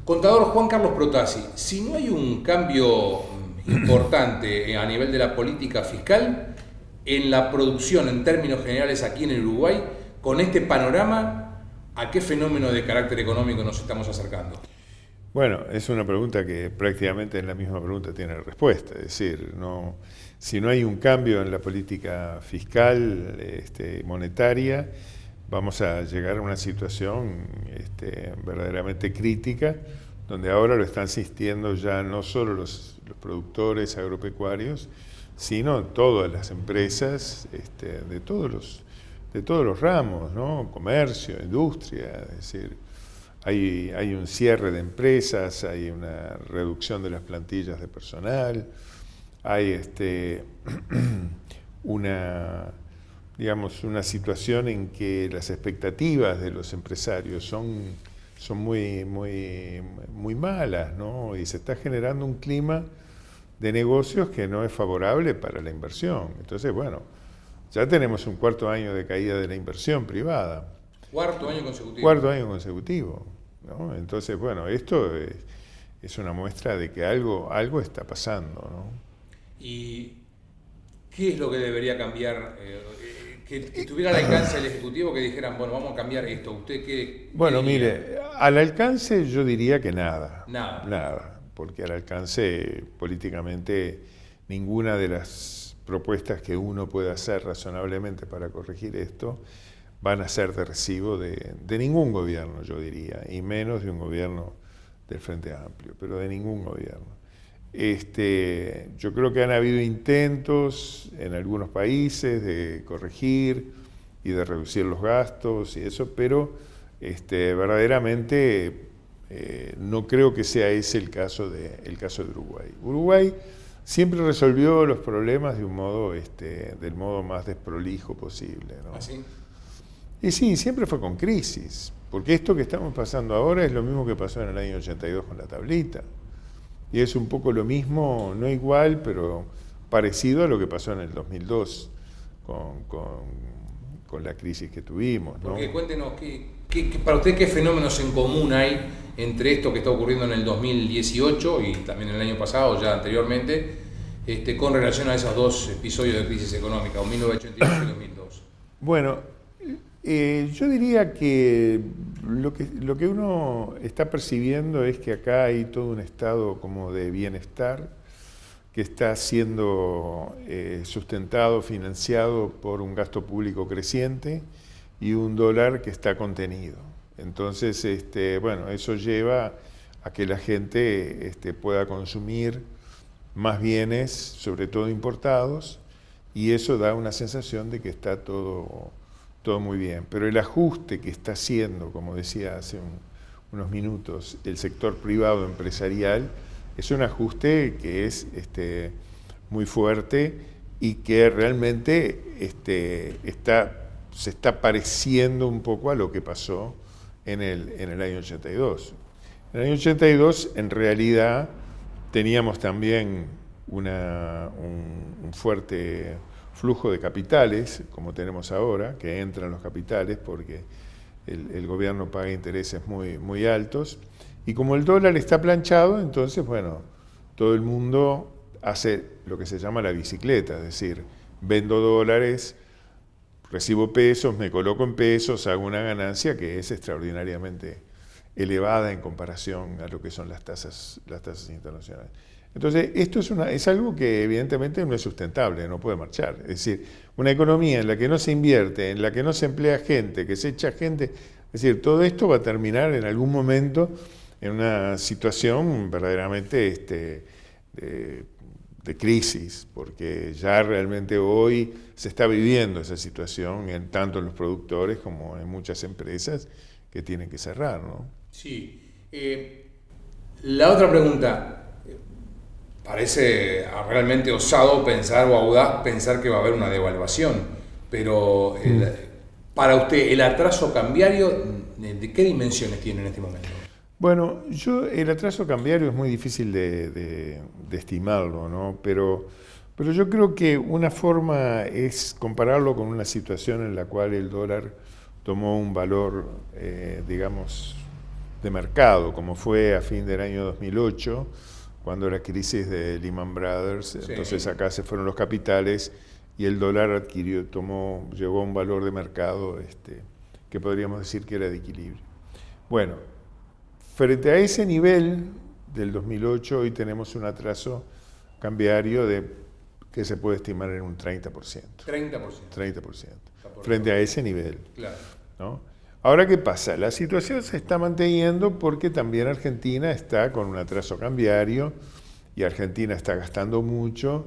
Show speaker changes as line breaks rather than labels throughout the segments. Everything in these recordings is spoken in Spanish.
Contador Juan Carlos Protasi, si no hay un cambio importante a nivel de la política fiscal, en la producción en términos generales aquí en el Uruguay, con este panorama, ¿a qué fenómeno de carácter económico nos estamos acercando?
Bueno, es una pregunta que prácticamente en la misma pregunta tiene respuesta. Es decir, si no hay un cambio en la política fiscal, monetaria, vamos a llegar a una situación verdaderamente crítica, donde ahora lo están sintiendo ya no solo los productores agropecuarios, sino todas las empresas de todos los ramos, ¿no? Comercio, industria, es decir, hay un cierre de empresas, hay una reducción de las plantillas de personal, hay una situación en que las expectativas de los empresarios son muy malas, ¿no? Y se está generando un clima de negocios que no es favorable para la inversión. Entonces, bueno, ya tenemos un cuarto año de caída de la inversión privada.
Cuarto año consecutivo.
Cuarto año consecutivo, ¿no? Entonces, bueno, esto es una muestra de que algo está pasando, ¿no?
¿Y qué es lo que debería cambiar? Que tuviera al alcance el Ejecutivo, que dijeran, bueno, vamos a cambiar esto. ¿Usted qué
Bueno,
diría?
mire, al alcance yo diría que nada.
Nada.
Nada, porque al alcance políticamente ninguna de las propuestas que uno puede hacer razonablemente para corregir esto van a ser de recibo de ningún gobierno, yo diría, y menos de un gobierno del Frente Amplio, pero de ningún gobierno. Yo creo que han habido intentos en algunos países de corregir y de reducir los gastos y eso, pero verdaderamente no creo que sea ese el caso de Uruguay. Uruguay siempre resolvió los problemas de un modo, del modo más desprolijo posible, ¿no?
¿Así?
Y sí, siempre fue con crisis, porque esto que estamos pasando ahora es lo mismo que pasó en el año 82 con la tablita. Y es un poco lo mismo, no igual, pero parecido a lo que pasó en el 2002 con la crisis que tuvimos, ¿no?
Porque cuéntenos, para usted, ¿qué fenómenos en común hay entre esto que está ocurriendo en el 2018 y también en el año pasado, ya anteriormente, con relación a esos dos episodios de crisis económica, o 1982 y 2002?
Bueno, yo diría que lo que uno está percibiendo es que acá hay todo un estado como de bienestar que está siendo sustentado, financiado por un gasto público creciente y un dólar que está contenido. Entonces, bueno, eso lleva a que la gente pueda consumir más bienes, sobre todo importados, y eso da una sensación de que está todo muy bien. Pero el ajuste que está haciendo, como decía hace unos minutos, el sector privado empresarial, es un ajuste que es muy fuerte y que realmente se está pareciendo un poco a lo que pasó en el año 82. En el año 82, en realidad, teníamos también un fuerte flujo de capitales, como tenemos ahora, que entran los capitales porque el gobierno paga intereses muy altos. Y como el dólar está planchado, entonces, bueno, todo el mundo hace lo que se llama la bicicleta, es decir, vendo dólares, recibo pesos, me coloco en pesos, hago una ganancia que es extraordinariamente elevada en comparación a lo que son las tasas internacionales. Entonces, esto es algo que evidentemente no es sustentable, no puede marchar. Es decir, una economía en la que no se invierte, en la que no se emplea gente, que se echa gente, es decir, todo esto va a terminar en algún momento en una situación verdaderamente de crisis, porque ya realmente hoy se está viviendo esa situación, tanto en los productores como en muchas empresas que tienen que cerrar, ¿no?
Sí. La otra pregunta. Parece realmente osado pensar o audaz pensar que va a haber una devaluación, pero para usted, ¿el atraso cambiario de qué dimensiones tiene en este momento?
Bueno, el atraso cambiario es muy difícil de estimarlo, ¿no? Pero yo creo que una forma es compararlo con una situación en la cual el dólar tomó un valor, digamos, de mercado, como fue a fin del año 2008, cuando la crisis de Lehman Brothers. Sí. Entonces acá se fueron los capitales y el dólar llegó a un valor de mercado que podríamos decir que era de equilibrio. Bueno, frente a ese nivel del 2008, hoy tenemos un atraso cambiario que se puede estimar en un 30%. 30%. Frente a ese nivel.
Claro.
¿No? Ahora, ¿qué pasa? La situación se está manteniendo porque también Argentina está con un atraso cambiario y Argentina está gastando mucho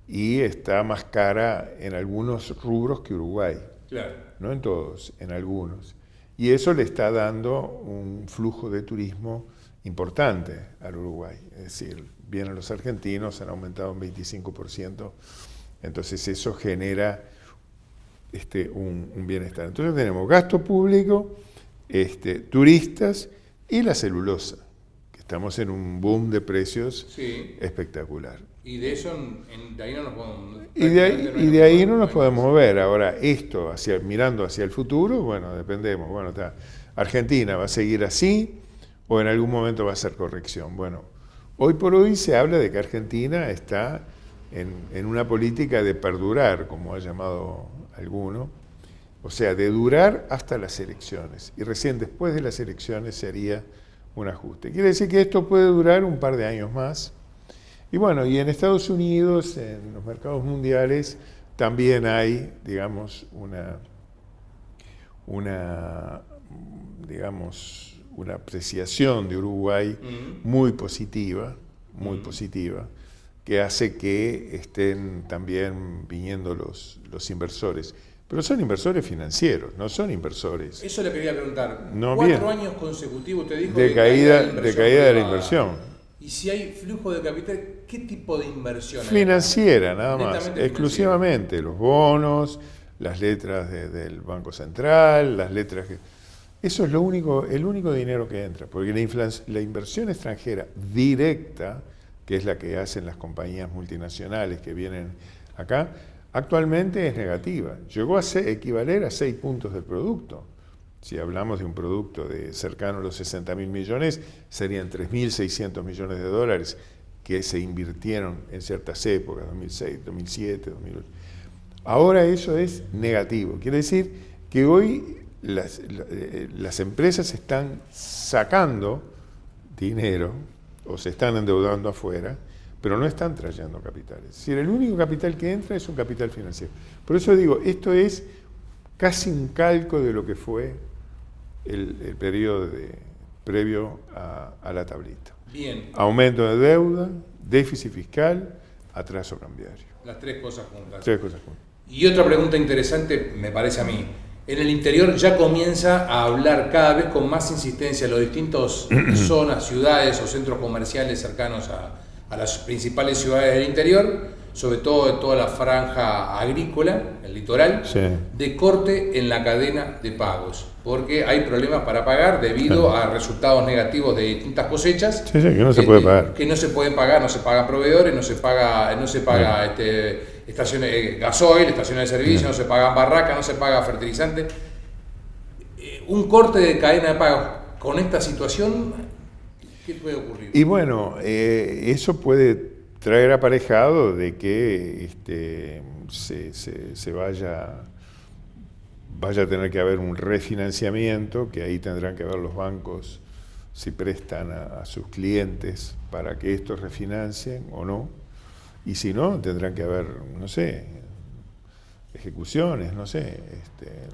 y está más cara en algunos rubros que Uruguay.
Claro.
No en todos, en algunos. Y eso le está dando un flujo de turismo importante al Uruguay. Es decir, vienen los argentinos, han aumentado un 25%, entonces eso genera un bienestar. Entonces tenemos gasto público, turistas y la celulosa, que estamos en un boom de precios espectacular.
Y de eso, de ahí no nos podemos...
de ahí no nos podemos mover. Ahora, esto, mirando hacia el futuro, bueno, dependemos. Bueno, Argentina va a seguir así o en algún momento va a hacer corrección. Bueno, hoy por hoy se habla de que Argentina está en una política de perdurar, como ha llamado alguno, o sea, de durar hasta las elecciones. Y recién después de las elecciones se haría un ajuste. Quiere decir que esto puede durar un par de años más. Y bueno, y en Estados Unidos, en los mercados mundiales, también hay, digamos, una apreciación de Uruguay muy positiva, que hace que estén también viniendo los inversores. Pero son inversores financieros, no son inversores.
Eso le quería preguntar.
No,
4 años consecutivos, te dijo,
de caída de la inversión.
Y si hay flujo de capital, ¿qué tipo de inversión hay?
Financiera, nada más, exclusivamente. Los bonos, las letras del Banco Central, las letras que... Eso es el único dinero que entra, porque la inversión extranjera directa, que es la que hacen las compañías multinacionales que vienen acá, actualmente es negativa. Llegó a equivaler a 6 puntos del producto. Si hablamos de un producto de cercano a los 60.000 millones, serían 3.600 millones de dólares que se invirtieron en ciertas épocas, 2006, 2007, 2008. Ahora eso es negativo. Quiere decir que hoy las empresas están sacando dinero o se están endeudando afuera, pero no están trayendo capitales. Es decir, el único capital que entra es un capital financiero. Por eso digo, esto es casi un calco de lo que fue el periodo previo a la tablita.
Bien.
Aumento de deuda, déficit fiscal, atraso cambiario.
Las 3 cosas juntas.
3 cosas juntas.
Y otra pregunta interesante, me parece a mí. En el interior ya comienza a hablar cada vez con más insistencia los distintos zonas, ciudades o centros comerciales cercanos a las principales ciudades del interior, sobre todo de toda la franja agrícola, el litoral, de corte en la cadena de pagos, porque hay problemas para pagar debido a resultados negativos de distintas cosechas.
Que no se puede pagar.
Que no se pueden pagar, no se pagan proveedores, no se paga estaciones, gasoil, estaciones de servicio, no se pagan barracas, no se paga fertilizante. Un corte de cadena de pagos con esta situación, ¿qué puede ocurrir?
Y bueno, eso puede traer aparejado de que se vaya a tener que haber un refinanciamiento, que ahí tendrán que ver los bancos si prestan a sus clientes para que estos refinancien o no, y si no, tendrán que haber, no sé, ejecuciones, no sé,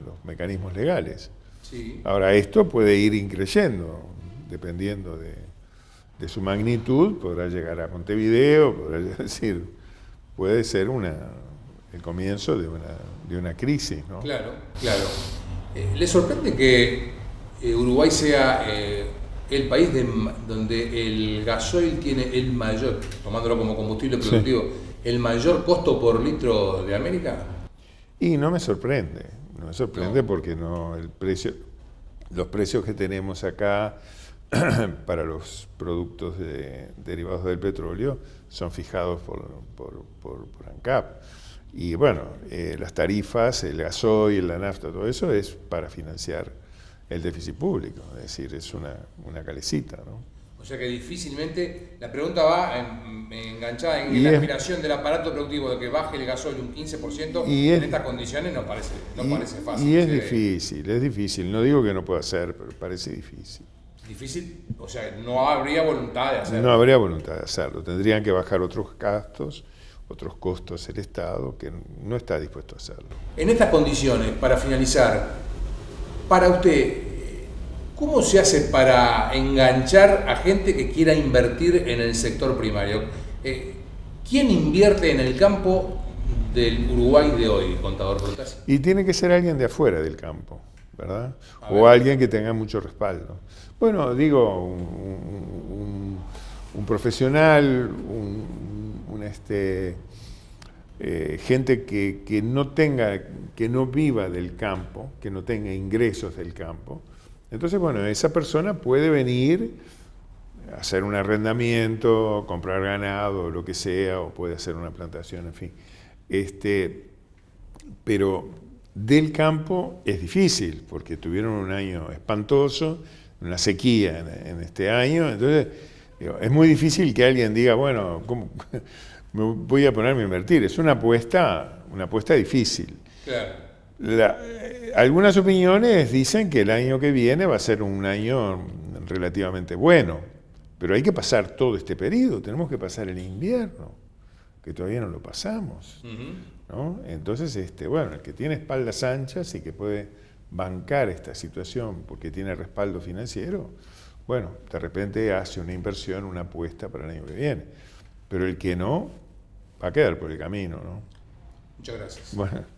los mecanismos legales.
Sí.
Ahora, esto puede ir increyendo, dependiendo de su magnitud, podrá llegar a Montevideo, puede ser el comienzo de una crisis, ¿no?
Claro. ¿Le sorprende que Uruguay sea el país donde el gasoil tiene el mayor, tomándolo como combustible productivo, el mayor costo por litro de América?
Y no me sorprende porque los precios que tenemos acá para los productos derivados del petróleo son fijados por ANCAP. Y bueno, las tarifas, el gasoil, la nafta, todo eso es para financiar el déficit público, es decir, es una calecita, ¿no?
O sea que difícilmente, la pregunta va enganchada en la aspiración del aparato productivo de que baje el gasoil un 15% en estas condiciones no parece fácil.
Y es difícil, no digo que no pueda ser, pero parece difícil.
Difícil, o sea, no habría voluntad de hacerlo.
No habría voluntad de hacerlo, tendrían que bajar otros gastos, otros costos el Estado, que no está dispuesto a hacerlo.
En estas condiciones, para finalizar, para usted, ¿cómo se hace para enganchar a gente que quiera invertir en el sector primario? ¿Quién invierte en el campo del Uruguay de hoy, contador Protasi?
Y tiene que ser alguien de afuera del campo, ¿verdad? O alguien que tenga mucho respaldo. Bueno, digo, un profesional, gente que no viva del campo, que no tenga ingresos del campo. Entonces, bueno, esa persona puede venir a hacer un arrendamiento, comprar ganado, lo que sea, o puede hacer una plantación, en fin. Pero del campo es difícil, porque tuvieron un año espantoso, una sequía en este año, entonces es muy difícil que alguien diga, bueno, ¿cómo me voy a ponerme a invertir? Es una apuesta difícil.
Claro.
Algunas opiniones dicen que el año que viene va a ser un año relativamente bueno, pero hay que pasar todo este periodo, tenemos que pasar el invierno, que todavía no lo pasamos, ¿no? Entonces, bueno, el que tiene espaldas anchas y que puede bancar esta situación porque tiene respaldo financiero, bueno, de repente hace una inversión, una apuesta para el año que viene, pero el que no, va a quedar por el camino, ¿no?
Muchas gracias.
Bueno.